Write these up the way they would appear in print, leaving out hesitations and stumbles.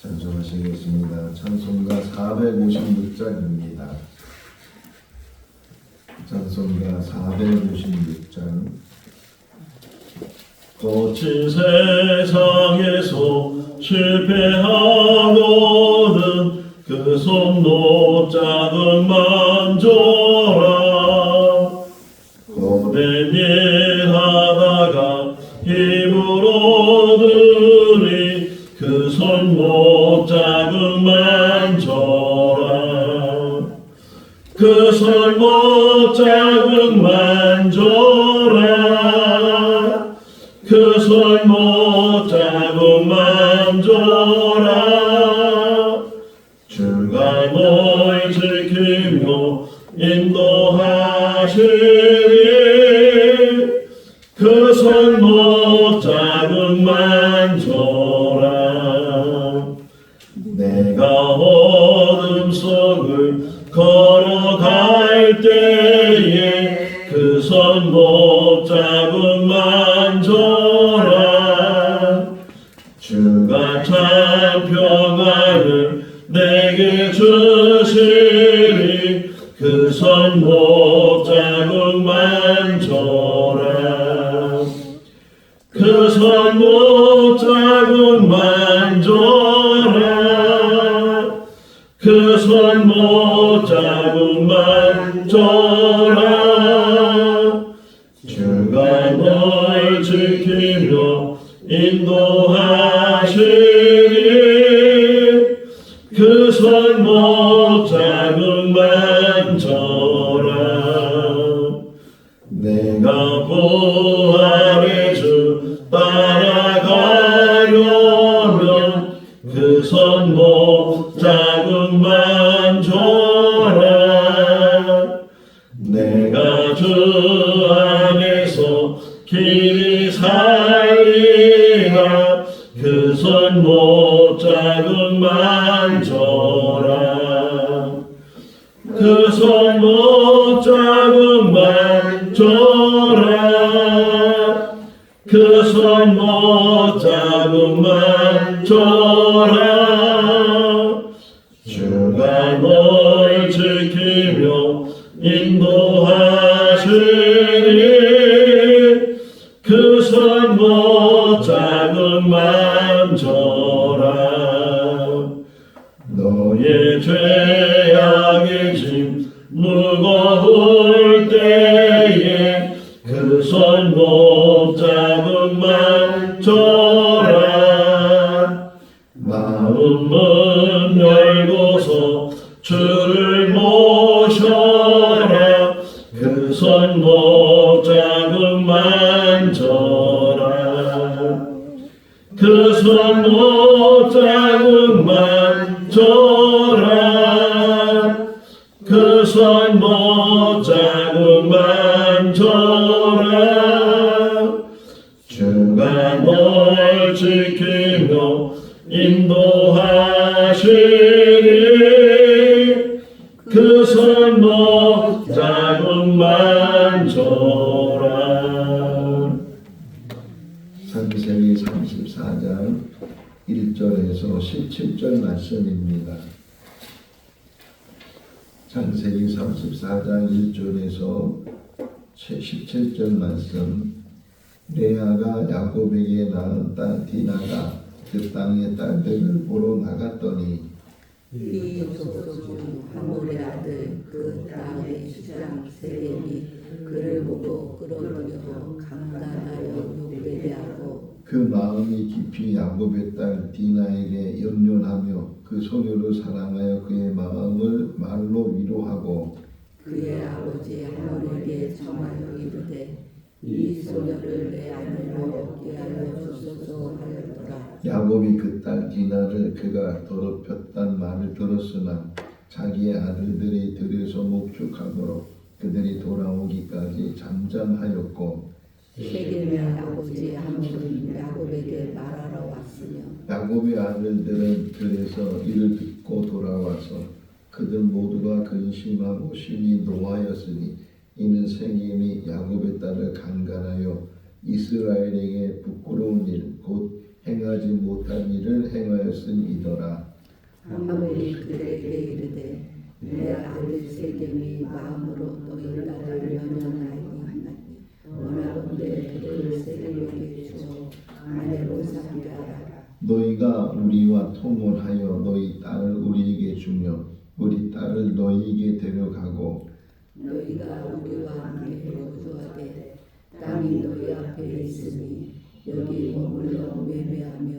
찬송하시겠습니다. 찬송가 456장입니다. 찬송가 456장. 거친 세상에서 실패하고는 그 손 높자금 만져라. 고된 일 하다가 힘을 얻으니 그 손 높자금 만져라. 그 손 높자금 만져라. 그 손 못자국 만져라. 주가 널 지키며 인도하시리. 그 손 못자국 만져라. 내가 어둠 속을 걸어갈 때에 그 손 못자국 만져라. 주가 참 평안을 내게 주시리. 그 손 못자국 만져라. 그 손 못자국 만져라. 그 손 못자국 만져라. 주가 널 지키며 인도하시리. 그 손 못자국 만져라. 내가 부활의 주 따라가려면 그 손 못자국 만져라. 내가 주 안에서 길이 살리라. 그 손 못자국 만져라. 그 손 못자국 만져라. 그 손 못자국 만져라. 주가 널 지키며 인도하시리. 그 손 못자국 만져라. 너의 죄악의 짐 무거울 때에 그 손 못자국 만져라. 마음은 열고서 주를 모셔라. 그 손 못자국 만져라. 그 손 못자국 만져라. 그 손 못자국 만져라. 주가 널 지키며 인도하시리. 그 손 못자국 만져라. 창세기 34장 1절에서 17절 말씀입니다. 창세기 34장 1절에서 17절 말씀. 레아가 야곱에게 낳은 딸 디나가 그 땅의 딸들을 보러 나갔더니 이 족속 중 하몰의 아들 그 땅의 시장 세겜이 그를 보고 끌어들여 강간하여 욕되게 하고 그 마음이 깊이 야곱의 딸 디나에게 연연하며 그 소녀를 사랑하여 그의 마음을 말로 위로하고 그의 아버지 하몰에게 청하여 이르되 이 소녀를 내 아내로 얻게 하여 주소서 하였더라. 야곱이 그 딸 디나를 그가 더럽혔단 말을 들었으나 자기의 아들들이 들에서 목축하므로 그들이 돌아오기까지 잠잠하였고 세겜의 아버지 하몰은 야곱에게 말하러 왔으며 야곱의 아들들은 들에서 이를 듣고 돌아와서 그들 모두가 근심하고 심히 노하였으니 이는 세겜이 야곱의 딸을 강간하여 이스라엘에게 부끄러운 일 곧 행하지 못한 일을 행하였으니더라. 하물이 그들에게 이르되 내 아들 세겜이 마음으로 너희 딸을 연연하니 원하건대 그를 세겜에게 주어 아내로 삼게 하라. 너희가 우리와 통혼하여 너희 딸을 우리에게 주며 우리 딸을 너희에게 데려가고 너희가 우리와 함께 거주하되 땅이 너희 앞에 있으니 여기 머물러 매매하며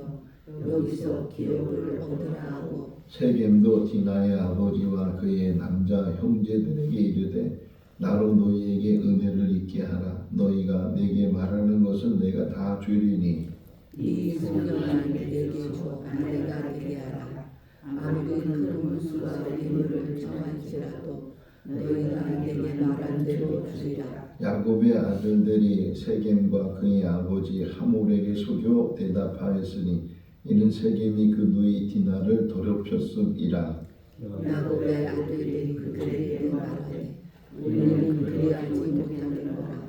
여기서 기업을 얻으라 하고 세겜도 디나의 아버지와 그의 남자 형제들에게 이르되 나로 너희에게 은혜를 있게 하라. 너희가 내게 말하는 것을 내가 다 주리니 이 소년을 내게 줘 아내가 되게 하라. 아무리 큰 문수와 예물을 청할지라도 너희가 내게 말한 대로 주리라. 야곱의 아들들이 세겜과 그의 아버지 하몰에게 속여 대답하였으니 이는 세겜이 그 누이 디나를 더럽혔음이라. 야곱의 아들들이 그들에게 말하되 우리는 그리하지 못하겠노라.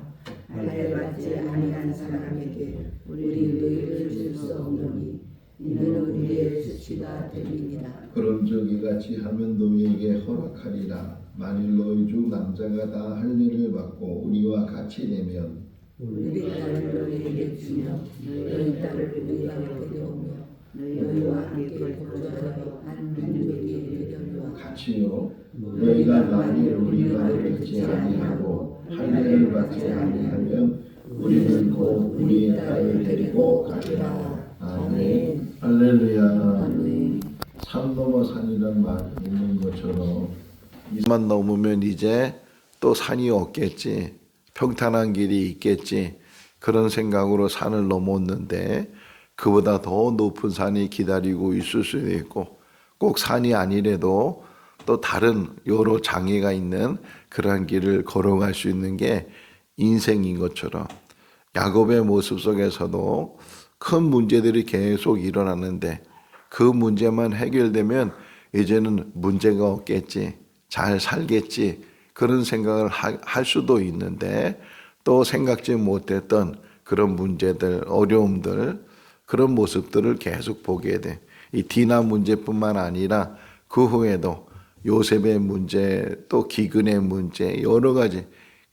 할례받지 아니한 사람에게 우리 누이를 줄 수 없노니 이는 우리의 수치가 됨이니라. 그런즉 이같이 하면 너희에게 허락하리라. 만일 너희 중 남자가 다 할례를 받고 우리와 같이 되면 우리 딸을 너희에게 주며 너희 딸을 우리가 데려오며 너희와 함께 거주하여 한 민족이 되려니와 같이요. 너희가 만일 우리 말을 듣지 아니하고 할례를 받지 아니하면 우리는 곧 우리의 딸을 데리고 가리라. 아멘. 할렐루야. 아멘. 산 넘어 산이란 말 있는 것처럼 이만 넘으면 이제 또 산이 없겠지, 평탄한 길이 있겠지, 그런 생각으로 산을 넘었는데 그보다 더 높은 산이 기다리고 있을 수도 있고 꼭 산이 아니래도 또 다른 여러 장애가 있는 그러한 길을 걸어갈 수 있는 게 인생인 것처럼 야곱의 모습 속에서도 큰 문제들이 계속 일어나는데 그 문제만 해결되면 이제는 문제가 없겠지, 잘 살겠지, 그런 생각을 할 수도 있는데 또 생각지 못했던 그런 문제들, 어려움들, 그런 모습들을 계속 보게 돼. 이 디나 문제뿐만 아니라 그 후에도 요셉의 문제, 또 기근의 문제, 여러 가지,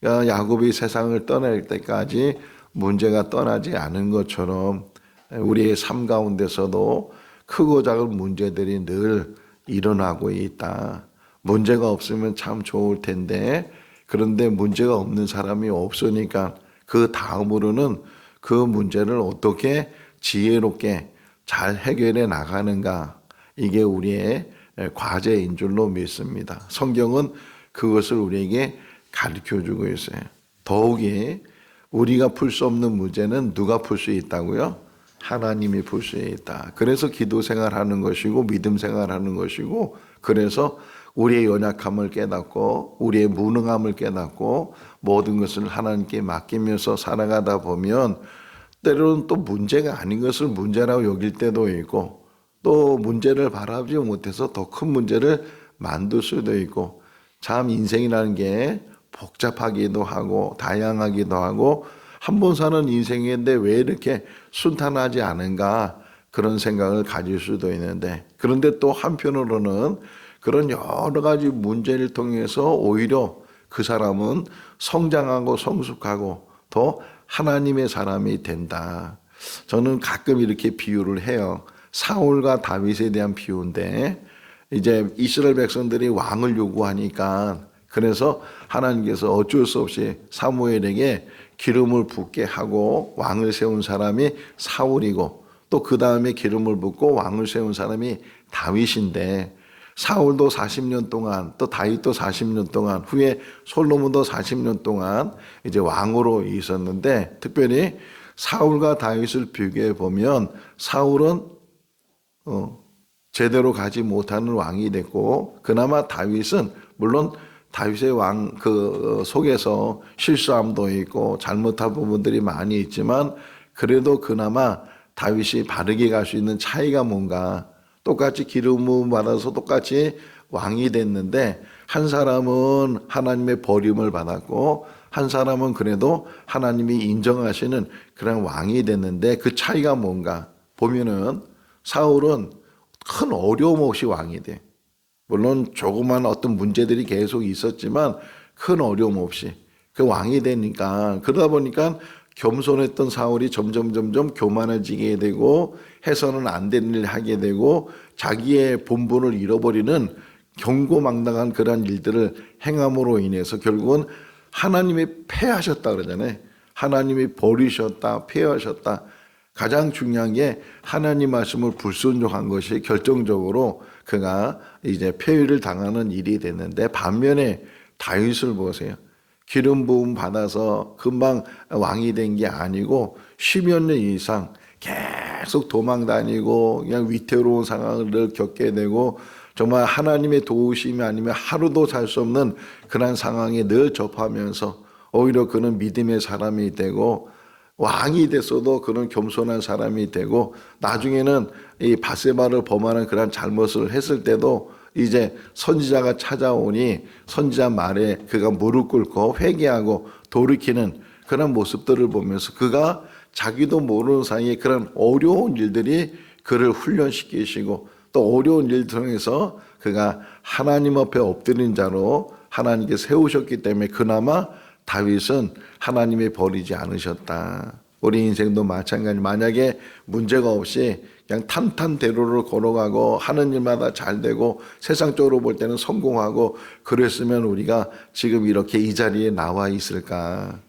야곱이 세상을 떠날 때까지 문제가 떠나지 않은 것처럼 우리의 삶 가운데서도 크고 작은 문제들이 늘 일어나고 있다. 문제가 없으면 참 좋을 텐데 그런데 문제가 없는 사람이 없으니까 그 다음으로는 그 문제를 어떻게 지혜롭게 잘 해결해 나가는가, 이게 우리의 과제인 줄로 믿습니다. 성경은 그것을 우리에게 가르쳐주고 있어요. 더욱이 우리가 풀 수 없는 문제는 누가 풀 수 있다고요? 하나님이 풀 수 있다. 그래서 기도 생활하는 것이고 믿음 생활하는 것이고, 그래서 우리의 연약함을 깨닫고 우리의 무능함을 깨닫고 모든 것을 하나님께 맡기면서 살아가다 보면 때로는 또 문제가 아닌 것을 문제라고 여길 때도 있고 또 문제를 바라보지 못해서 더 큰 문제를 만들 수도 있고, 참 인생이라는 게 복잡하기도 하고 다양하기도 하고 한 번 사는 인생인데 왜 이렇게 순탄하지 않은가, 그런 생각을 가질 수도 있는데, 그런데 또 한편으로는 그런 여러 가지 문제를 통해서 오히려 그 사람은 성장하고 성숙하고 더 하나님의 사람이 된다. 저는 가끔 이렇게 비유를 해요. 사울과 다윗에 대한 비유인데, 이제 이스라엘 백성들이 왕을 요구하니까 그래서 하나님께서 어쩔 수 없이 사무엘에게 기름을 붓게 하고 왕을 세운 사람이 사울이고 또 그 다음에 기름을 붓고 왕을 세운 사람이 다윗인데, 사울도 40년 동안 또 다윗도 40년 동안 후에 솔로몬도 40년 동안 이제 왕으로 있었는데, 특별히 사울과 다윗을 비교해 보면 사울은 제대로 가지 못하는 왕이 됐고, 그나마 다윗은 물론 다윗의 왕 속에서 실수함도 있고 잘못한 부분들이 많이 있지만 그래도 그나마 다윗이 바르게 갈 수 있는 차이가 뭔가, 똑같이 기름을 받아서 똑같이 왕이 됐는데 한 사람은 하나님의 버림을 받았고 한 사람은 그래도 하나님이 인정하시는 그런 왕이 됐는데 그 차이가 뭔가, 보면은 사울은 큰 어려움 없이 왕이 돼. 물론 조그만 어떤 문제들이 계속 있었지만 큰 어려움 없이 그 왕이 되니까, 그러다 보니까 겸손했던 사울이 점점 교만해지게 되고 해서는 안 되는 일을 하게 되고 자기의 본분을 잃어버리는 경고망당한 그런 일들을 행함으로 인해서 결국은 하나님이 패하셨다 그러잖아요. 하나님이 버리셨다, 패하셨다. 가장 중요한 게 하나님 말씀을 불순종한 것이 결정적으로 그가 이제 폐위를 당하는 일이 됐는데, 반면에 다윗을 보세요. 기름 부음 받아서 금방 왕이 된 게 아니고 10여 년 이상 계속 도망 다니고 그냥 위태로운 상황을 겪게 되고 정말 하나님의 도우심이 아니면 하루도 살 수 없는 그런 상황에 늘 접하면서 오히려 그는 믿음의 사람이 되고 왕이 됐어도 그는 겸손한 사람이 되고 나중에는 이 바세바를 범하는 그런 잘못을 했을 때도 이제 선지자가 찾아오니 선지자 말에 그가 무릎 꿇고 회개하고 돌이키는 그런 모습들을 보면서 그가 자기도 모르는 사이에 그런 어려운 일들이 그를 훈련시키시고 또 어려운 일 통해서 그가 하나님 앞에 엎드린 자로 하나님께 세우셨기 때문에 그나마 다윗은 하나님이 버리지 않으셨다. 우리 인생도 마찬가지. 만약에 문제가 없이 그냥 탄탄대로를 걸어가고 하는 일마다 잘 되고 세상적으로 볼 때는 성공하고 그랬으면 우리가 지금 이렇게 이 자리에 나와 있을까?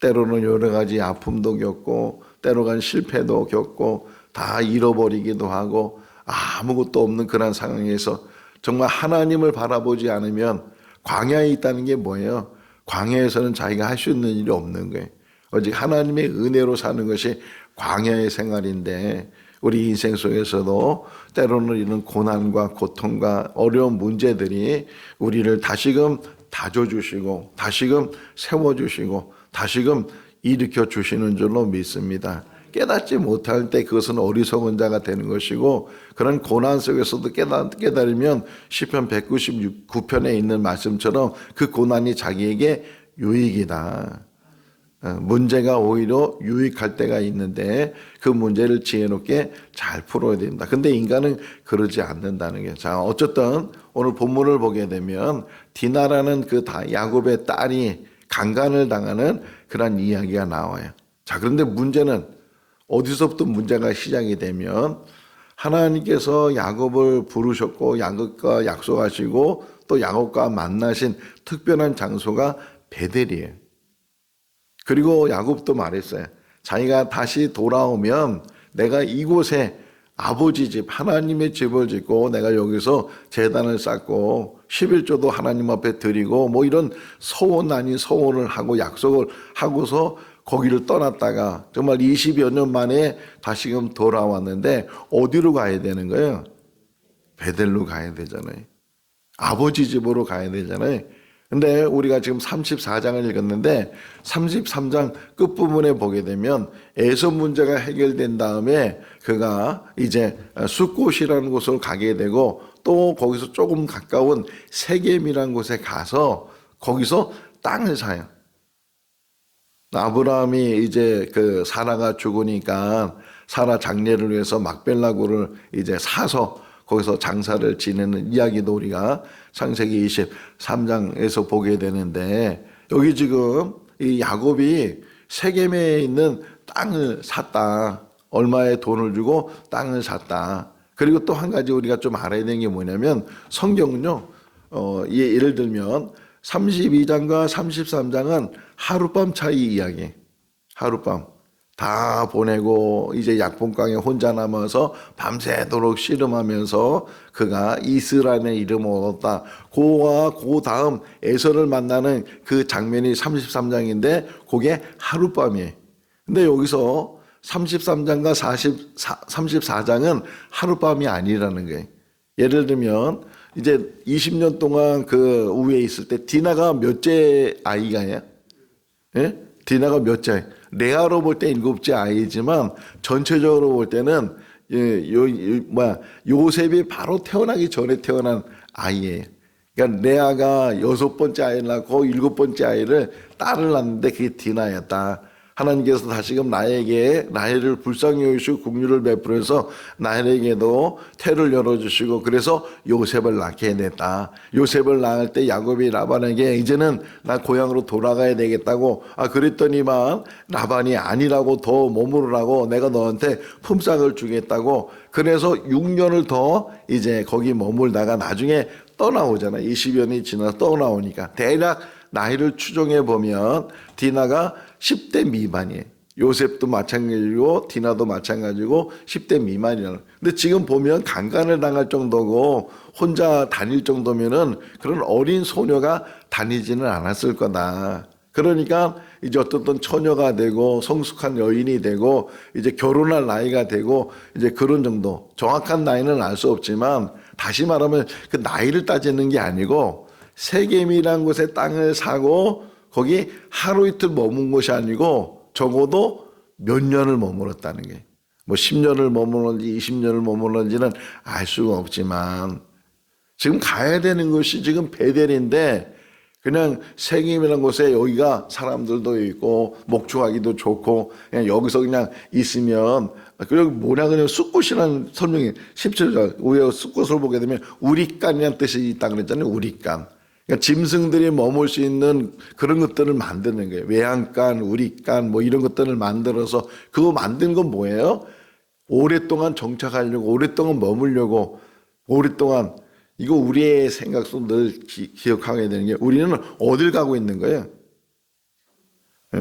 때로는 여러 가지 아픔도 겪고 때로는 실패도 겪고 다 잃어버리기도 하고 아무것도 없는 그런 상황에서 정말 하나님을 바라보지 않으면 광야에 있다는 게 뭐예요? 광야에서는 자기가 할 수 있는 일이 없는 거예요. 오직 하나님의 은혜로 사는 것이 광야의 생활인데 우리 인생 속에서도 때로는 이런 고난과 고통과 어려운 문제들이 우리를 다시금 다져주시고 다시금 세워주시고 다시금 일으켜 주시는 줄로 믿습니다. 깨닫지 못할 때 그것은 어리석은 자가 되는 것이고 그런 고난 속에서도 깨달으면 시편 199편에 있는 말씀처럼 그 고난이 자기에게 유익이다. 문제가 오히려 유익할 때가 있는데 그 문제를 지혜롭게 잘 풀어야 된다. 근데 인간은 그러지 않는다는 게. 자, 어쨌든 오늘 본문을 보게 되면 디나라는 그 야곱의 딸이 강간을 당하는 그런 이야기가 나와요. 자, 그런데 문제는 어디서부터 문제가 시작이 되면 하나님께서 야곱을 부르셨고 야곱과 약속하시고 또 야곱과 만나신 특별한 장소가 베델이에요. 그리고 야곱도 말했어요. 자기가 다시 돌아오면 내가 이곳에 아버지 집 하나님의 집을 짓고 내가 여기서 제단을 쌓고 11조도 하나님 앞에 드리고 뭐 이런 소원 아닌 소원을 하고 약속을 하고서 거기를 떠났다가 정말 20여 년 만에 다시금 돌아왔는데 어디로 가야 되는 거예요? 베델로 가야 되잖아요. 아버지 집으로 가야 되잖아요. 근데 우리가 지금 34장을 읽었는데 33장 끝부분에 보게 되면 에서 문제가 해결된 다음에 그가 이제 숫곳이라는 곳을 가게 되고 또 거기서 조금 가까운 세겜이라는 곳에 가서 거기서 땅을 사요. 아브라함이 이제 그 사라가 죽으니까 사라 장례를 위해서 막벨라고를 이제 사서 거기서 장사를 지내는 이야기도 우리가 창세기 23장에서 보게 되는데 여기 지금 이 야곱이 세겜에 있는 땅을 샀다. 얼마의 돈을 주고 땅을 샀다. 그리고 또 한 가지 우리가 좀 알아야 되는 게 뭐냐면 성경은요. 예를 들면 32장과 33장은 하룻밤 차이 이야기. 하룻밤. 다 보내고 이제 약봉강에 혼자 남아서 밤새도록 씨름하면서 그가 이스라엘의 이름을 얻었다. 그 다음 에서를 만나는 그 장면이 33장인데 그게 하룻밤이에요. 근데 여기서 33장과 34장은 하룻밤이 아니라는 거예요. 예를 들면 이제 20년 동안 그 우에 있을 때 디나가 몇째 아이가요? 예? 디나가 몇째 아이? 레아로 볼 때 7째 아이지만 전체적으로 볼 때는 요셉이 바로 태어나기 전에 태어난 아이예요. 그러니까 레아가 6번째 아이를 낳고 7번째 아이를 딸을 낳는데 그게 디나였다. 하나님께서 다시금 나에게 나이를 불쌍히 여기시고 국류를 베풀어서 나에게도 태를 열어주시고 그래서 요셉을 낳게 됐다. 요셉을 낳을 때 야곱이 라반에게 이제는 나 고향으로 돌아가야 되겠다고 그랬더니만 라반이 아니라고 더 머무르라고 내가 너한테 품삯을 주겠다고 그래서 6년을 더 이제 거기 머물다가 나중에 떠나오잖아. 20여 년이 지나서 떠나오니까 대략 나이를 추정해 보면 디나가 10대 미만이에요. 요셉도 마찬가지고 디나도 마찬가지고 10대 미만이라는. 근데 지금 보면 강간을 당할 정도고 혼자 다닐 정도면은 그런 어린 소녀가 다니지는 않았을 거다. 그러니까 이제 어떤 처녀가 되고 성숙한 여인이 되고 이제 결혼할 나이가 되고 이제 그런 정도. 정확한 나이는 알 수 없지만 다시 말하면 그 나이를 따지는 게 아니고 세겜이라는 곳에 땅을 사고 거기 하루 이틀 머문 것이 아니고 적어도 몇 년을 머물렀다는 게. 뭐 10년을 머물렀는지 20년을 머물렀는지는 알 수가 없지만 지금 가야 되는 것이 지금 베델인데 그냥 세겜이라는 곳에 여기가 사람들도 있고 목축하기도 좋고 그냥 여기서 그냥 있으면 그리고 뭐냐 그냥 숫꽃이라는 설명이 17절 우리가 숫꽃을 보게 되면 우리간이라는 뜻이 있다 그랬잖아요. 우리간. 그러니까 짐승들이 머물 수 있는 그런 것들을 만드는 거예요. 외양간, 우리간 뭐 이런 것들을 만들어서 그거 만든 건 뭐예요? 오랫동안 정착하려고 오랫동안 머물려고 오랫동안 이거 우리의 생각 속 늘 기억하게 되는 게 우리는 어딜 가고 있는 거예요?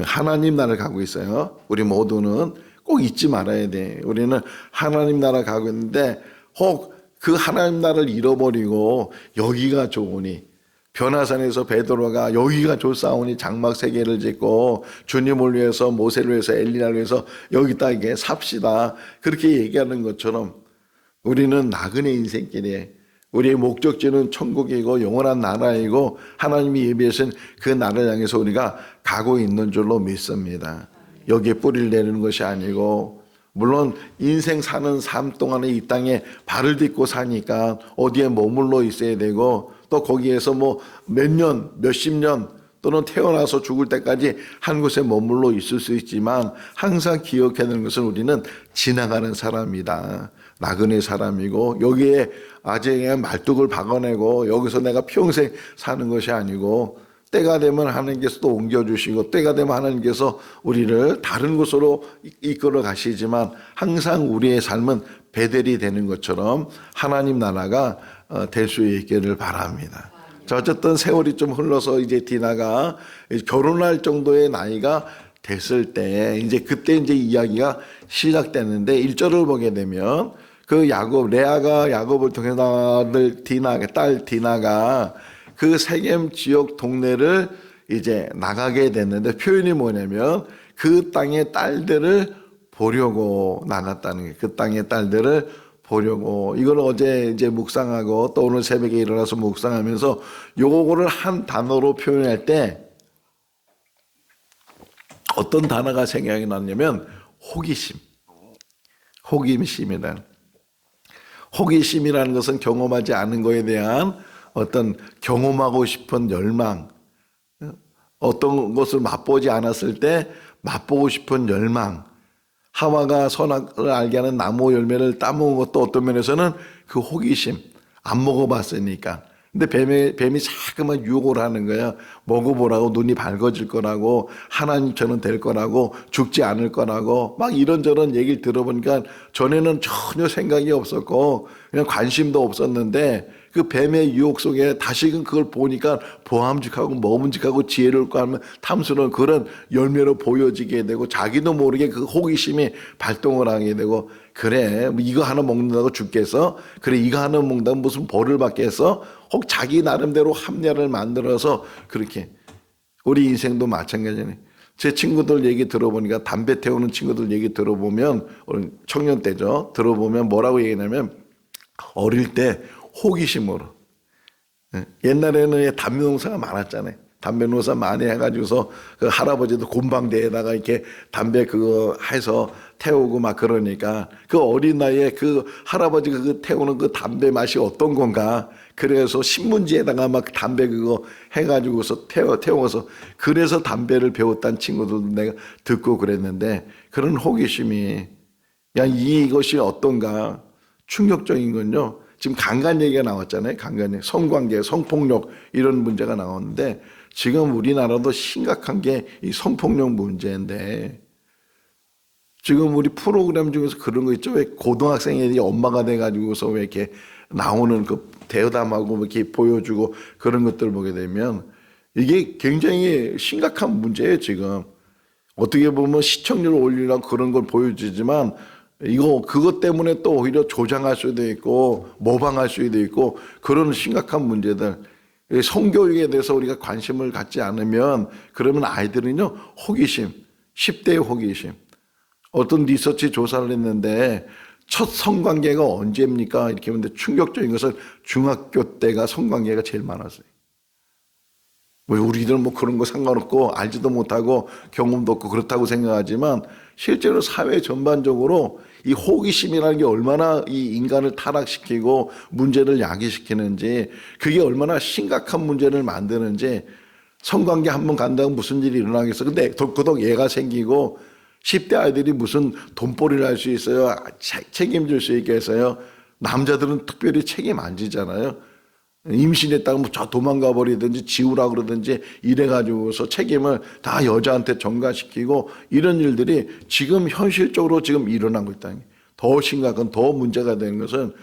하나님 나라를 가고 있어요. 우리 모두는 꼭 잊지 말아야 돼. 우리는 하나님 나라 가고 있는데 혹 그 하나님 나라를 잃어버리고 여기가 좋으니 변화산에서 베드로가 여기가 좋사오니 장막 3개를 짓고 주님을 위해서 모세를 위해서 엘리야를 위해서 여기다 이게 삽시다. 그렇게 얘기하는 것처럼 우리는 나그네 인생길에 우리의 목적지는 천국이고 영원한 나라이고 하나님이 예비하신 그 나라를 향해서 우리가 가고 있는 줄로 믿습니다. 여기에 뿌리를 내리는 것이 아니고 물론 인생 사는 삶 동안에 이 땅에 발을 딛고 사니까 어디에 머물러 있어야 되고 또 거기에서 뭐 몇 년, 몇십 년 또는 태어나서 죽을 때까지 한 곳에 머물러 있을 수 있지만 항상 기억해야 되는 것은 우리는 지나가는 사람이다. 나그네 사람이고 여기에 아재 말뚝을 박아내고 여기서 내가 평생 사는 것이 아니고 때가 되면 하나님께서 또 옮겨주시고 때가 되면 하나님께서 우리를 다른 곳으로 이끌어 가시지만 항상 우리의 삶은 베델이 되는 것처럼 하나님 나라가 될 수 있기를 바랍니다. 자, 어쨌든 세월이 좀 흘러서 이제 디나가 결혼할 정도의 나이가 됐을 때 이제 그때 이제 이야기가 시작되는데 1절을 보게 되면 그 야곱 레아가 야곱을 통해서 딸 디나가 그 세겜 지역 동네를 이제 나가게 됐는데 표현이 뭐냐면 그 땅의 딸들을 보려고 나갔다는 게 그 땅의 딸들을 보려고 이걸 어제 이제 묵상하고 또 오늘 새벽에 일어나서 묵상하면서 요거를 한 단어로 표현할 때 어떤 단어가 생각이 났냐면 호기심이라는 호기심이라는 것은 경험하지 않은 것에 대한 어떤 경험하고 싶은 열망 어떤 것을 맛보지 않았을 때 맛보고 싶은 열망 하와가 선악을 알게 하는 나무 열매를 따먹은 것도 어떤 면에서는 그 호기심 안 먹어봤으니까 근데 뱀이 자꾸만 유혹을 하는 거야. 먹어보라고 눈이 밝아질 거라고 하나님처럼 될 거라고 죽지 않을 거라고 막 이런저런 얘기를 들어보니까 전에는 전혀 생각이 없었고 그냥 관심도 없었는데 그 뱀의 유혹 속에 다시금 그걸 보니까 보암직하고 먹음직하고 지혜롭고 하면 탐스러운 그런 열매로 보여지게 되고 자기도 모르게 그 호기심이 발동을 하게 되고 그래 이거 하나 먹는다고 죽겠어? 그래 이거 하나 먹는다고 무슨 벌을 받겠어? 혹 자기 나름대로 합리화를 만들어서 그렇게 우리 인생도 마찬가지네. 제 친구들 얘기 들어보니까 담배 태우는 친구들 얘기 들어보면 청년 때죠. 들어보면 뭐라고 얘기하냐면 어릴 때 호기심으로 옛날에는 담배 농사가 많았잖아요. 담배 농사 많이 해가지고서 그 할아버지도 곤방대에다가 이렇게 담배 그거 해서 태우고 막 그러니까 그 어린 나이에 그 할아버지가 그 태우는 그 담배 맛이 어떤 건가. 그래서 신문지에다가 막 담배 그거 해가지고서 태워서 그래서 담배를 배웠다는 친구들도 내가 듣고 그랬는데 그런 호기심이 야 이것이 어떤가 충격적인 건요. 지금 강간 얘기가 나왔잖아요. 강간, 성관계, 성폭력 이런 문제가 나왔는데 지금 우리나라도 심각한 게 이 성폭력 문제인데 지금 우리 프로그램 중에서 그런 거 있죠. 왜 고등학생이 엄마가 돼가지고서 왜 이렇게 나오는 그 대담하고 이렇게 보여주고 그런 것들을 보게 되면 이게 굉장히 심각한 문제예요. 지금 어떻게 보면 시청률을 올리려고 그런 걸 보여주지만 이거 그것 때문에 또 오히려 조장할 수도 있고 모방할 수도 있고 그런 심각한 문제들 성교육에 대해서 우리가 관심을 갖지 않으면 그러면 아이들은요 호기심 10대의 호기심 어떤 리서치 조사를 했는데 첫 성관계가 언제입니까? 이렇게 했는데 충격적인 것은 중학교 때가 성관계가 제일 많았어요. 왜 우리들은 뭐 그런 거 상관없고 알지도 못하고 경험도 없고 그렇다고 생각하지만 실제로 사회 전반적으로 이 호기심이라는 게 얼마나 이 인간을 타락시키고 문제를 야기시키는지 그게 얼마나 심각한 문제를 만드는지 성관계 한번 간다고 무슨 일이 일어나겠어. 근데 덕후덕 얘가 생기고 10대 아이들이 무슨 돈벌이를 할 수 있어요. 책임질 수 있게 해서요. 남자들은 특별히 책임 안 지잖아요. 임신했다가 뭐 저 도망가 버리든지 지우라 그러든지 이래가지고서 책임을 다 여자한테 전가시키고 이런 일들이 지금 현실적으로 지금 일어나고 있다는 게 더 심각한 더 문제가 되는 것은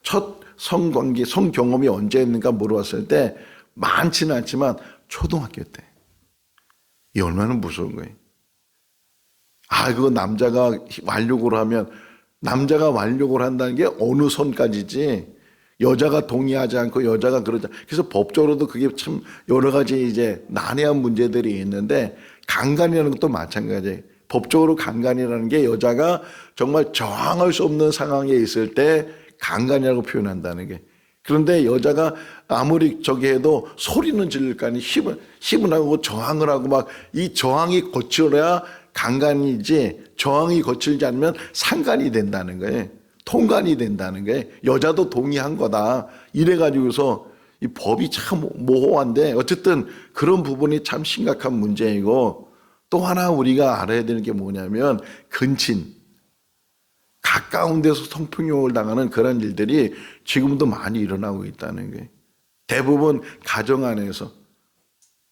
첫 성관계 성경험이 언제 했는가 물어봤을 때 많지는 않지만 초등학교 때 이 얼마나 무서운 거예요. 아 그거 남자가 완력을 하면 남자가 완력을 한다는 게 어느 선까지지 여자가 동의하지 않고 여자가 그러자. 그래서 법적으로도 그게 참 여러 가지 이제 난해한 문제들이 있는데 강간이라는 것도 마찬가지예요. 법적으로 강간이라는 게 여자가 정말 저항할 수 없는 상황에 있을 때 강간이라고 표현한다는 게. 그런데 여자가 아무리 저기 해도 소리는 지를 거 아니 힘을 하고 저항을 하고 막 이 저항이 거칠어야 강간이지 저항이 거칠지 않으면 상간이 된다는 거예요. 통관이 된다는 게 여자도 동의한 거다. 이래가지고서 이 법이 참 모호한데 어쨌든 그런 부분이 참 심각한 문제이고 또 하나 우리가 알아야 되는 게 뭐냐면 근친 가까운 데서 성폭력을 당하는 그런 일들이 지금도 많이 일어나고 있다는 게 대부분 가정 안에서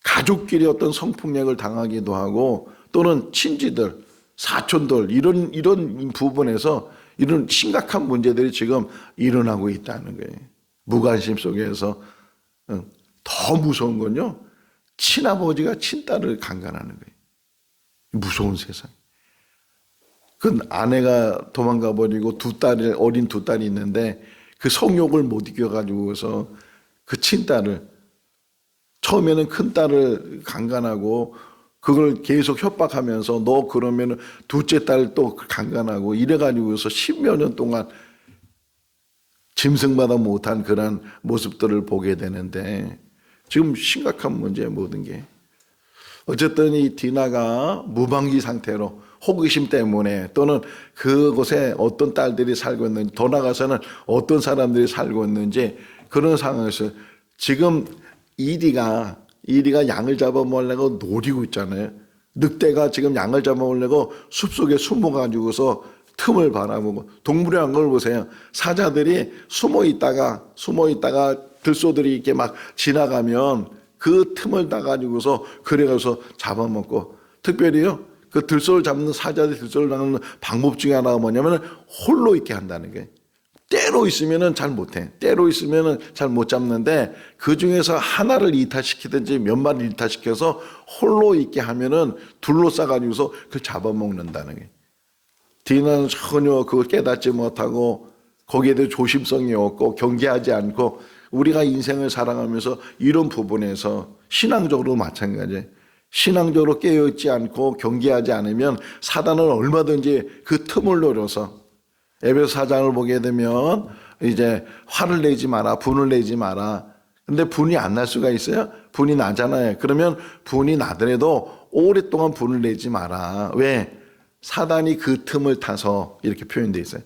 가족끼리 어떤 성폭력을 당하기도 하고 또는 친지들 사촌들 이런 부분에서 이런 심각한 문제들이 지금 일어나고 있다는 거예요. 무관심 속에서 더 무서운 건요. 친아버지가 친딸을 강간하는 거예요. 무서운 세상. 그 아내가 도망가 버리고 어린 두 딸이 있는데 그 성욕을 못 이겨가지고서 그 친딸을 처음에는 큰 딸을 강간하고 그걸 계속 협박하면서 너 그러면 둘째 딸 또 강간하고 이래가지고서 10여 년 동안 짐승마다 못한 그런 모습들을 보게 되는데 지금 심각한 문제예요. 모든 게. 어쨌든 이 디나가 무방비 상태로 호기심 때문에 또는 그곳에 어떤 딸들이 살고 있는지 더 나가서는 어떤 사람들이 살고 있는지 그런 상황에서 지금 이리가 양을 잡아먹으려고 노리고 있잖아요. 늑대가 지금 양을 잡아먹으려고 숲속에 숨어가지고서 틈을 바라보고 동물의 걸 보세요. 사자들이 숨어 있다가 들소들이 이렇게 막 지나가면 그 틈을 따가지고서 그래가서 잡아먹고 특별히요. 그 들소를 잡는 사자들이 들소를 잡는 방법 중에 하나가 뭐냐면 홀로 있게 한다는 게 때로 있으면은 잘 못해. 때로 있으면은 잘 못 잡는데 그 중에서 하나를 이탈시키든지 몇 마리를 이탈시켜서 홀로 있게 하면은 둘러싸가지고서 그걸 잡아먹는다는 게. 디나는 전혀 그걸 깨닫지 못하고 거기에 대해 조심성이 없고 경계하지 않고 우리가 인생을 살아가면서 이런 부분에서 신앙적으로 마찬가지예요. 신앙적으로 깨어있지 않고 경계하지 않으면 사단은 얼마든지 그 틈을 노려서 에베소 4장을 보게 되면 이제 화를 내지 마라, 분을 내지 마라. 근데 분이 안 날 수가 있어요? 분이 나잖아요. 그러면 분이 나더라도 오랫동안 분을 내지 마라. 왜? 사단이 그 틈을 타서 이렇게 표현되어 있어요.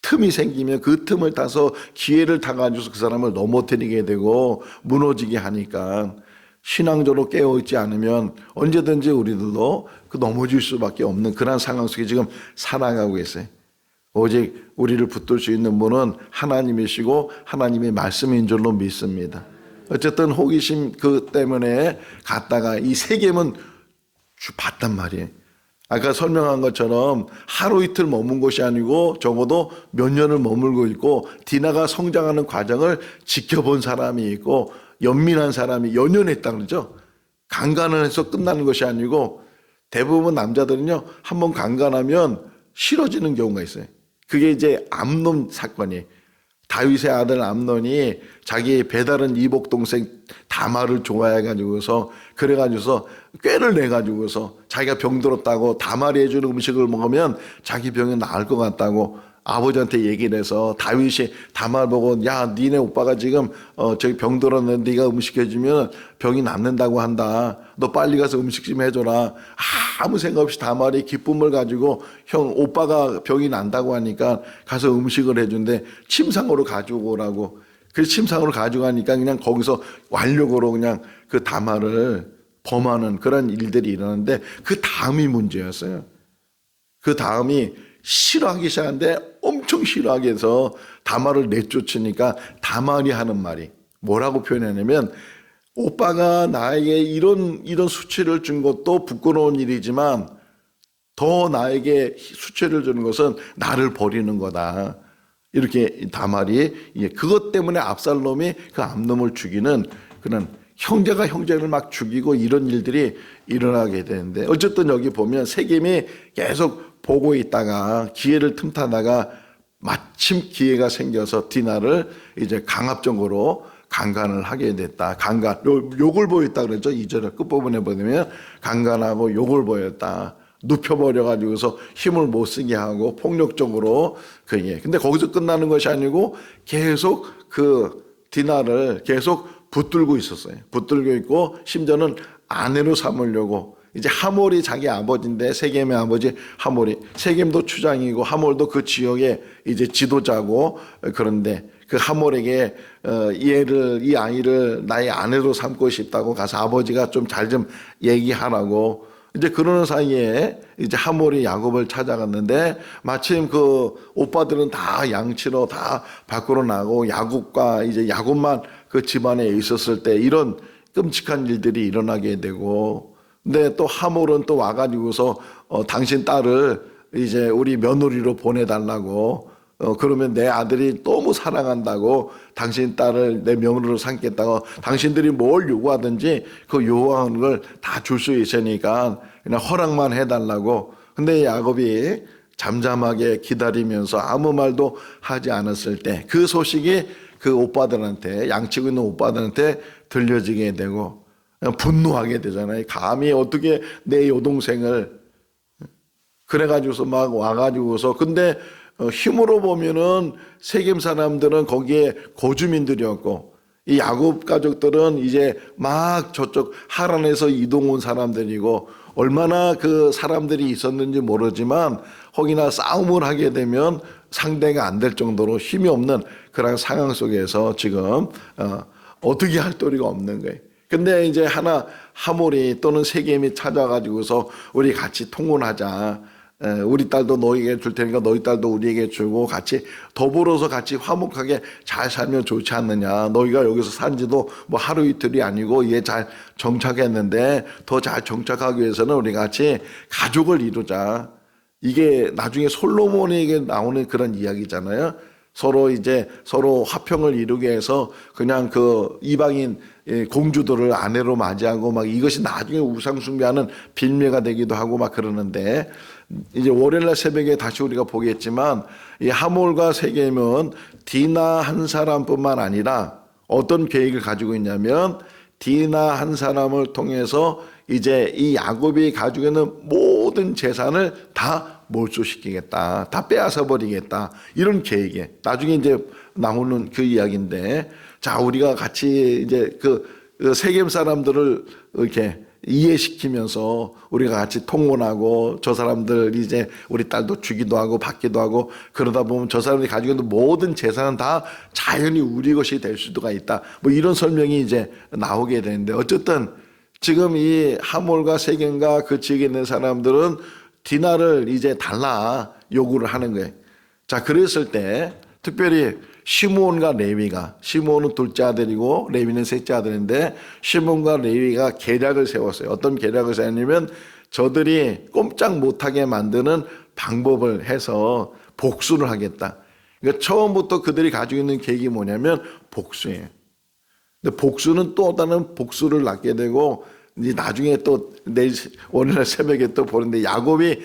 틈이 생기면 그 틈을 타서 기회를 타가지고 그 사람을 넘어뜨리게 되고 무너지게 하니까 신앙적으로 깨어있지 않으면 언제든지 우리들도 그 넘어질 수밖에 없는 그런 상황 속에 지금 살아가고 있어요. 오직 우리를 붙들 수 있는 분은 하나님이시고 하나님의 말씀인 줄로 믿습니다. 어쨌든 호기심 그 때문에 갔다가 이 세겜은 봤단 말이에요. 아까 설명한 것처럼 하루 이틀 머문 것이 아니고 적어도 몇 년을 머물고 있고 디나가 성장하는 과정을 지켜본 사람이 있고 연민한 사람이 연연했다 그러죠. 강간을 해서 끝나는 것이 아니고 대부분 남자들은요 한번 강간하면 싫어지는 경우가 있어요. 그게 이제 암논 사건이에요. 다윗의 아들 암논이 자기 배다른 이복 동생 다말을 좋아해가지고서 그래가지고서 꾀를 내가지고서 자기가 병들었다고 다말이 해주는 음식을 먹으면 자기 병이 나을 것 같다고 아버지한테 얘기를 해서 다윗이 다말 보고 야 니네 오빠가 지금 저기 병들었는데 네가 음식 해주면 병이 낫는다고 한다. 너 빨리 가서 음식 좀 해줘라. 아무 생각 없이 다말이 기쁨을 가지고 형 오빠가 병이 난다고 하니까 가서 음식을 해준대. 침상으로 가지고 오라고. 그래서 침상으로 가져가니까 그냥 거기서 완력으로 그냥 그 다말을 범하는 그런 일들이 일어나는데 그 다음이 문제였어요. 그 다음이 싫어하기 시작하는데 엄청 싫어하게 해서 다말을 내쫓으니까 다말이 하는 말이 뭐라고 표현하냐면 오빠가 나에게 이런 수치를 준 것도 부끄러운 일이지만 더 나에게 수치를 주는 것은 나를 버리는 거다. 이렇게 다말이 그것 때문에 압살롬이 그 암놈을 죽이는 그런 형제가 형제를 막 죽이고 이런 일들이 일어나게 되는데 어쨌든 여기 보면 세겜이 계속 보고 있다가 기회를 틈타다가 마침 기회가 생겨서 디나를 이제 강압적으로 강간을 하게 됐다. 강간, 욕을 보였다 그랬죠. 2절 끝부분에 보면 강간하고 욕을 보였다. 눕혀버려가지고서 힘을 못 쓰게 하고 폭력적으로 근데 거기서 끝나는 것이 아니고 계속 그 디나를 계속 붙들고 있었어요. 붙들고 있고 심지어는 아내로 삼으려고 이제 하몰이 자기 아버지인데 세겜의 아버지 하몰이 세겜도 추장이고 하몰도 그 지역의 이제 지도자고 그런데 그 하몰에게 이 아이를 나의 아내로 삼고 싶다고 가서 아버지가 좀 잘 좀 얘기하라고 이제 그러는 사이에 이제 하몰이 야곱을 찾아갔는데 마침 그 오빠들은 다 양치로 다 밖으로 나고 야곱과 이제 야곱만 그 집안에 있었을 때 이런 끔찍한 일들이 일어나게 되고 근데 또 하몰은 또 와가지고서 당신 딸을 이제 우리 며느리로 보내달라고 그러면 내 아들이 너무 사랑한다고 당신 딸을 내 며느리로 삼겠다고 당신들이 뭘 요구하든지 그 요구하는 걸 다 줄 수 있으니까 그냥 허락만 해달라고. 근데 야곱이 잠잠하게 기다리면서 아무 말도 하지 않았을 때 그 소식이 그 오빠들한테 양치고 있는 오빠들한테 들려지게 되고 분노하게 되잖아요. 감히 어떻게 내 여동생을 그래가지고서 막 와가지고서 근데 힘으로 보면은 세겜 사람들은 거기에 거주민들이었고 이 야곱 가족들은 이제 막 저쪽 하란에서 이동 온 사람들이고 얼마나 그 사람들이 있었는지 모르지만 혹이나 싸움을 하게 되면 상대가 안 될 정도로 힘이 없는 그런 상황 속에서 지금 어떻게 할 도리가 없는 거예요. 근데 이제 하몰이 또는 세겜이 찾아가지고서 우리 같이 통혼하자. 우리 딸도 너에게 줄 테니까 너희 딸도 우리에게 주고 같이 더불어서 같이 화목하게 잘 살면 좋지 않느냐. 너희가 여기서 산 지도 뭐 하루 이틀이 아니고 이게 잘 정착했는데 더 잘 정착하기 위해서는 우리 같이 가족을 이루자. 이게 나중에 솔로몬에게 나오는 그런 이야기잖아요. 서로 화평을 이루게 해서 그냥 그 이방인 공주들을 아내로 맞이하고 막 이것이 나중에 우상숭배하는 빌미가 되기도 하고 막 그러는데 이제 월요일날 새벽에 다시 우리가 보겠지만 이 하몰과 세겜은 디나 한 사람뿐만 아니라 어떤 계획을 가지고 있냐면 디나 한 사람을 통해서 이제 이 야곱이 가지고 있는 모든 재산을 다 몰수시키겠다. 다 빼앗아 버리겠다. 이런 계획에 나중에 이제 나오는 그 이야기인데, 자, 우리가 같이 이제 그 세겜 사람들을 이렇게 이해시키면서 우리가 같이 통혼하고, 저 사람들 이제 우리 딸도 주기도 하고 받기도 하고, 그러다 보면 저 사람들이 가지고 있는 모든 재산은 다 자연히 우리 것이 될 수도가 있다. 뭐 이런 설명이 이제 나오게 되는데, 어쨌든 지금 이 하몰과 세겜과 그 지역에 있는 사람들은 디나를 이제 달라 요구를 하는 거예요. 자, 그랬을 때 특별히 시므온과 레위가, 시므온은 둘째 아들이고 레위는 셋째 아들인데, 시므온과 레위가 계략을 세웠어요. 어떤 계략을 세웠냐면, 저들이 꼼짝 못하게 만드는 방법을 해서 복수를 하겠다. 그러니까 처음부터 그들이 가지고 있는 계획이 뭐냐면 복수예요. 근데 복수는 또 다른 복수를 낳게 되고, 이제 나중에 또 내일 오늘날 새벽에 또 보는데 야곱이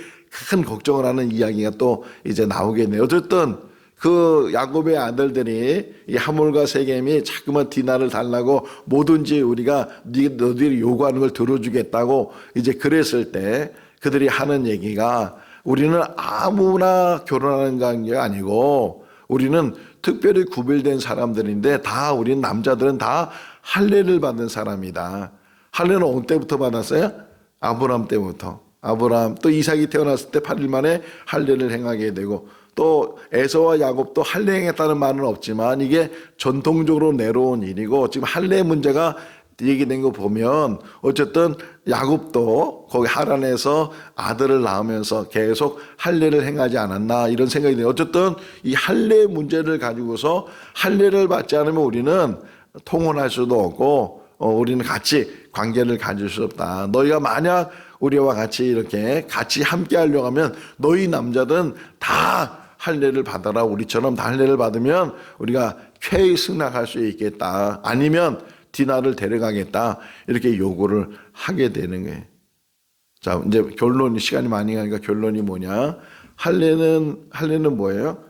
큰 걱정을 하는 이야기가 또 이제 나오게 돼요. 어쨌든 그 야곱의 아들들이 이 하몰과 세겜이 자꾸만 디나를 달라고, 뭐든지 우리가 너희들이 요구하는 걸 들어주겠다고 이제 그랬을 때 그들이 하는 얘기가, 우리는 아무나 결혼하는 관계가 아니고 우리는 특별히 구별된 사람들인데, 다 우리는 남자들은 다 할례를 받은 사람이다. 할례는 어느 때부터 받았어요? 아브라함 때부터. 아브라함, 또 이삭이 태어났을 때 8일 만에 할례를 행하게 되고, 또 에서와 야곱도 할례 행했다는 말은 없지만 이게 전통적으로 내려온 일이고, 지금 할례 문제가 얘기된 거 보면 어쨌든 야곱도 거기 하란에서 아들을 낳으면서 계속 할례를 행하지 않았나, 이런 생각이 돼요. 어쨌든 이 할례 문제를 가지고서 할례를 받지 않으면 우리는 통혼할 수도 없고 우리는 같이 관계를 가질 수 없다. 너희가 만약 우리와 같이 이렇게 같이 함께 하려고 하면 너희 남자들은 다 할례를 받아라. 우리처럼 다 할례를 받으면 우리가 쾌히 승낙할 수 있겠다. 아니면 디나를 데려가겠다. 이렇게 요구를 하게 되는 거예요. 자, 이제 결론이, 시간이 많이 가니까 결론이 뭐냐? 할례는 뭐예요?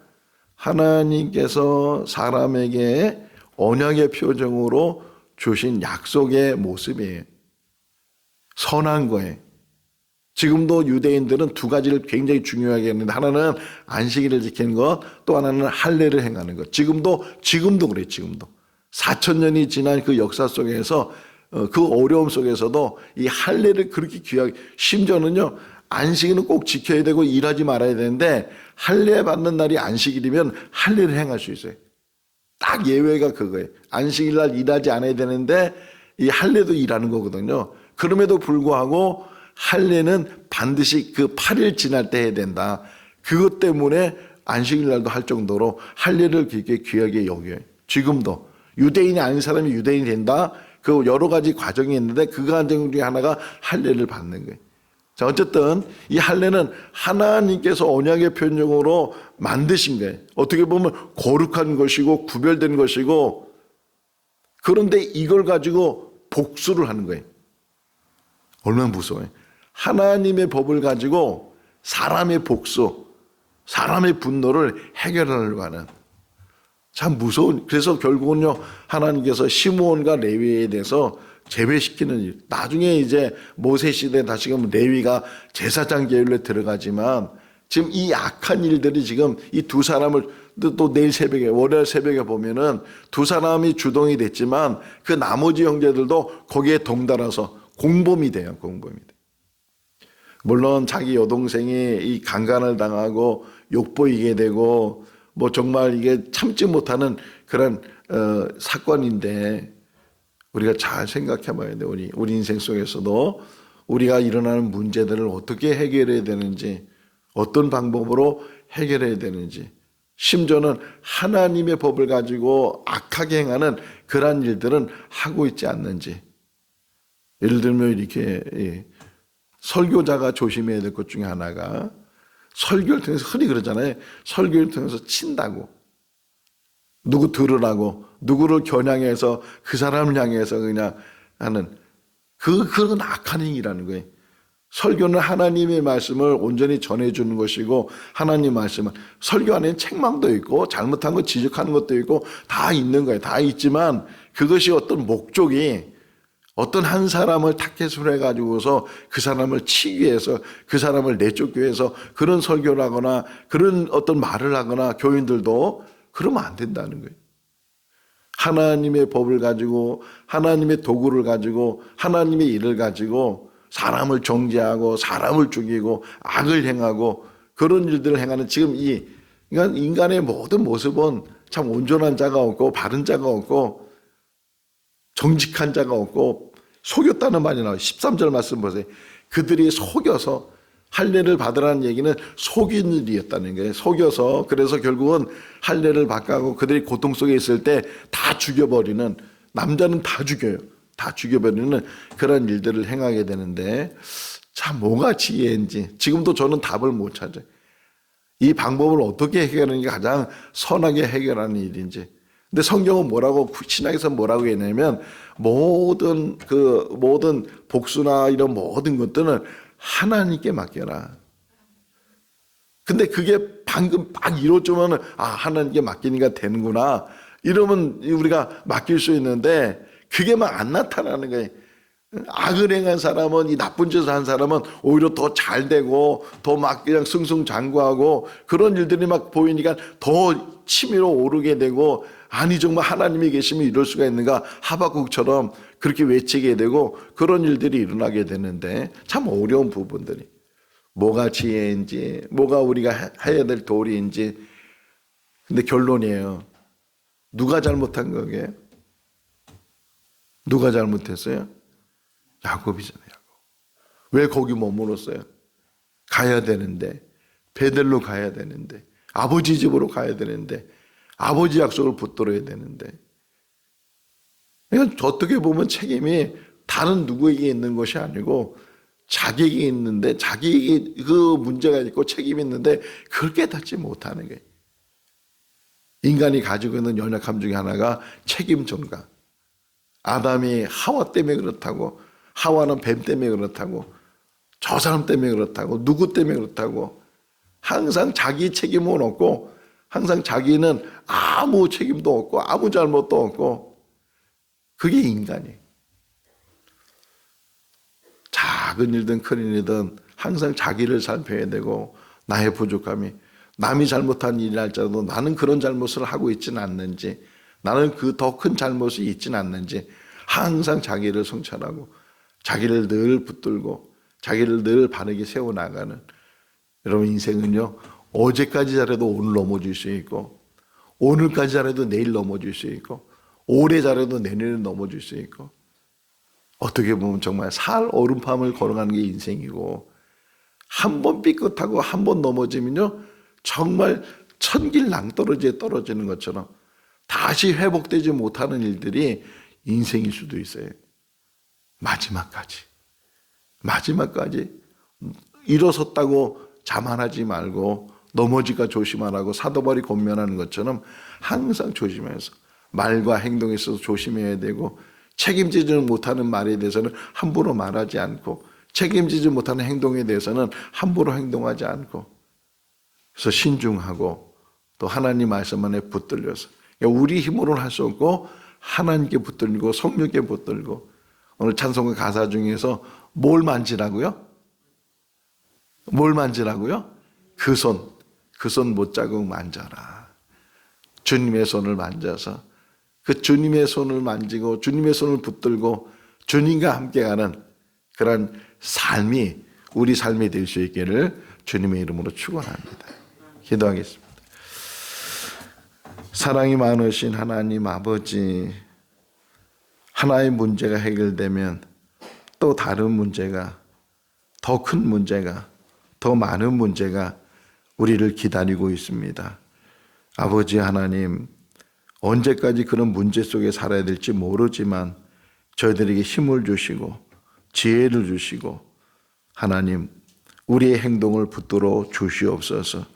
하나님께서 사람에게 언약의 표정으로 주신 약속의 모습이에요. 선한 거예요. 지금도 유대인들은 두 가지를 굉장히 중요하게 했는데, 하나는 안식일을 지키는 것, 또 하나는 할례를 행하는 것. 지금도 그래요. 지금도 4,000년이 지난 그 역사 속에서 그 어려움 속에서도 이 할례를 그렇게 귀하게, 심지어는요 안식일은 꼭 지켜야 되고 일하지 말아야 되는데, 할례 받는 날이 안식일이면 할례를 행할 수 있어요. 딱 예외가 그거예요. 안식일 날 일하지 않아야 되는데 이 할례도 일하는 거거든요. 그럼에도 불구하고 할례는 반드시 그 8일 지날 때 해야 된다. 그것 때문에 안식일 날도 할 정도로 할례를 그렇게 귀하게 여겨요. 지금도 유대인이 아닌 사람이 유대인이 된다. 그 여러 가지 과정이 있는데 그 과정 중에 하나가 할례를 받는 거예요. 자, 어쨌든 이 할례는 하나님께서 언약의 표적으로 만드신 거예요. 어떻게 보면 거룩한 것이고 구별된 것이고, 그런데 이걸 가지고 복수를 하는 거예요. 얼마나 무서워요. 하나님의 법을 가지고 사람의 복수, 사람의 분노를 해결하려고 하는, 참 무서운. 그래서 결국은요 하나님께서 시므온과 레위에 대해서 제외시키는 일. 나중에 이제 모세 시대에 다시 가면 레위가 제사장 계율에 들어가지만, 지금 이 악한 일들이 지금 이 두 사람을, 또 내일 새벽에, 월요일 새벽에 보면은 두 사람이 주동이 됐지만 그 나머지 형제들도 거기에 덩달아서 공범이 돼요. 공범이 돼. 물론 자기 여동생이 이 강간을 당하고 욕보이게 되고 뭐 정말 이게 참지 못하는 그런 사건인데, 우리가 잘 생각해 봐야 돼. 우리 인생 속에서도 우리가 일어나는 문제들을 어떻게 해결해야 되는지, 어떤 방법으로 해결해야 되는지, 심지어는 하나님의 법을 가지고 악하게 행하는 그러한 일들은 하고 있지 않는지. 예를 들면 이렇게 설교자가 조심해야 될 것 중에 하나가, 설교를 통해서 흔히 그러잖아요. 설교를 통해서 친다고. 누구 들으라고, 누구를 겨냥해서 그 사람을 향해서 그냥 하는 그건 악한 행위라는 거예요. 설교는 하나님의 말씀을 온전히 전해주는 것이고, 하나님 말씀은, 설교 안에는 책망도 있고 잘못한 거 지적하는 것도 있고 다 있는 거예요. 다 있지만 그것이 어떤 목적이, 어떤 한 사람을 타겟으로 해가지고서 그 사람을 치기 위해서, 그 사람을 내쫓기 위해서 그런 설교를 하거나 그런 어떤 말을 하거나, 교인들도 그러면 안 된다는 거예요. 하나님의 법을 가지고 하나님의 도구를 가지고 하나님의 일을 가지고 사람을 정죄하고 사람을 죽이고 악을 행하고 그런 일들을 행하는 지금 이 인간의 모든 모습은 참 온전한 자가 없고 바른 자가 없고 정직한 자가 없고 속였다는 말이 나와요. 13절 말씀 보세요. 그들이 속여서 할례를 받으라는 얘기는 속인 일이었다는 거예요. 속여서 그래서 결국은 할례를 받고 그들이 고통 속에 있을 때 다 죽여버리는, 남자는 다 죽여요. 다 죽여버리는 그런 일들을 행하게 되는데 참 뭐가 지혜인지 지금도 저는 답을 못 찾아요. 이 방법을 어떻게 해결하는 게 가장 선하게 해결하는 일인지. 근데 성경은 뭐라고, 신학에서 뭐라고 했냐면 모든 복수나 이런 모든 것들은 하나님께 맡겨라. 근데 그게 방금 딱 이루어지면 하나님께 맡기니까 되는구나 이러면 우리가 맡길 수 있는데 그게 막 안 나타나는 거예요. 악을 행한 사람은, 이 나쁜 짓을 한 사람은 오히려 더 잘 되고 더 막 그냥 승승장구하고 그런 일들이 막 보이니까 더 치밀어 오르게 되고, 아니 정말 하나님이 계시면 이럴 수가 있는가, 하박국처럼 그렇게 외치게 되고 그런 일들이 일어나게 되는데 참 어려운 부분들이 뭐가 지혜인지 뭐가 우리가 해야 될 도리인지. 근데 결론이에요. 누가 잘못한 거게? 누가 잘못했어요? 야곱이잖아요. 야곱. 왜 거기 머물었어요? 가야 되는데, 베델로 가야 되는데, 아버지 집으로 가야 되는데, 아버지 약속을 붙들어야 되는데. 그러니까 어떻게 보면 책임이 다른 누구에게 있는 것이 아니고 자기에게 있는데, 자기에게 그 문제가 있고 책임이 있는데 그걸 깨닫지 못하는 거예요. 인간이 가지고 있는 연약함 중에 하나가 책임 전가. 아담이 하와 때문에 그렇다고, 하와는 뱀 때문에 그렇다고, 저 사람 때문에 그렇다고, 누구 때문에 그렇다고 항상 자기 책임은 없고 항상 자기는 아무 책임도 없고 아무 잘못도 없고, 그게 인간이에요. 작은 일든 큰 일이든 항상 자기를 살펴야 되고, 나의 부족함이, 남이 잘못한 일이 할지라도 나는 그런 잘못을 하고 있지는 않는지, 나는 그 더 큰 잘못이 있지는 않는지 항상 자기를 성찰하고 자기를 늘 붙들고 자기를 늘 바르게 세워나가는, 여러분 인생은요 어제까지 잘해도 오늘 넘어질 수 있고, 오늘까지 잘해도 내일 넘어질 수 있고, 올해 잘해도 내년에 넘어질 수 있고, 어떻게 보면 정말 살 얼음판을 걸어가는 게 인생이고, 한 번 삐끗하고 한 번 넘어지면요 정말 천길 낭떠러지에 떨어지는 것처럼 다시 회복되지 못하는 일들이 인생일 수도 있어요. 마지막까지 일어섰다고 자만하지 말고 넘어질까 조심하라고 사도바울이 권면하는 것처럼 항상 조심해서 말과 행동에 있어서 조심해야 되고, 책임지지 못하는 말에 대해서는 함부로 말하지 않고, 책임지지 못하는 행동에 대해서는 함부로 행동하지 않고, 그래서 신중하고 또 하나님 말씀 안에 붙들려서, 우리 힘으로는 할 수 없고 하나님께 붙들고 성령께 붙들고. 오늘 찬송가 가사 중에서 뭘 만지라고요? 뭘 만지라고요? 그 손 못자국 만져라. 주님의 손을 만져서 그 주님의 손을 만지고 주님의 손을 붙들고 주님과 함께가는 그런 삶이 우리 삶이 될 수 있기를 주님의 이름으로 축원합니다. 기도하겠습니다. 사랑이 많으신 하나님 아버지, 하나의 문제가 해결되면 또 다른 문제가, 더 큰 문제가, 더 많은 문제가 우리를 기다리고 있습니다. 아버지 하나님, 언제까지 그런 문제 속에 살아야 될지 모르지만 저희들에게 힘을 주시고 지혜를 주시고, 하나님 우리의 행동을 붙들어 주시옵소서.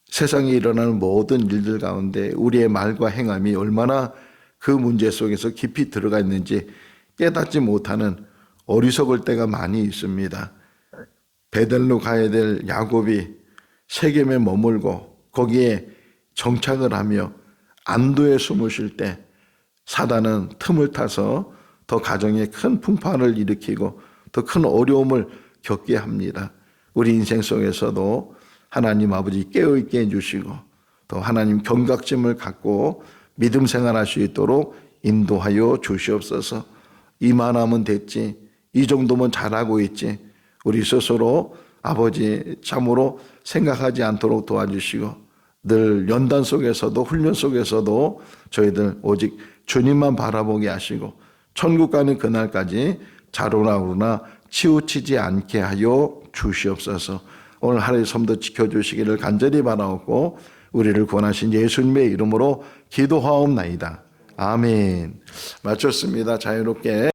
세상에 일어나는 모든 일들 가운데 우리의 말과 행함이 얼마나 그 문제 속에서 깊이 들어가 있는지 깨닫지 못하는 어리석을 때가 많이 있습니다. 베델로 가야 될 야곱이 세겜에 머물고 거기에 정착을 하며 안도에 숨을 쉴 때 사단은 틈을 타서 더 가정에 큰 풍파를 일으키고 더 큰 어려움을 겪게 합니다. 우리 인생 속에서도 하나님 아버지 깨어있게 해주시고 더 하나님 경각심을 갖고 믿음 생활할 수 있도록 인도하여 주시옵소서. 이만하면 됐지, 이 정도면 잘하고 있지, 우리 스스로 아버지 참으로 생각하지 않도록 도와주시고, 늘 연단 속에서도 훈련 속에서도 저희들 오직 주님만 바라보게 하시고 천국 가는 그날까지 자로나오나 치우치지 않게 하여 주시옵소서. 오늘 하루의 삶도 지켜주시기를 간절히 바라옵고 우리를 구원하신 예수님의 이름으로 기도하옵나이다. 아멘. 마쳤습니다. 자유롭게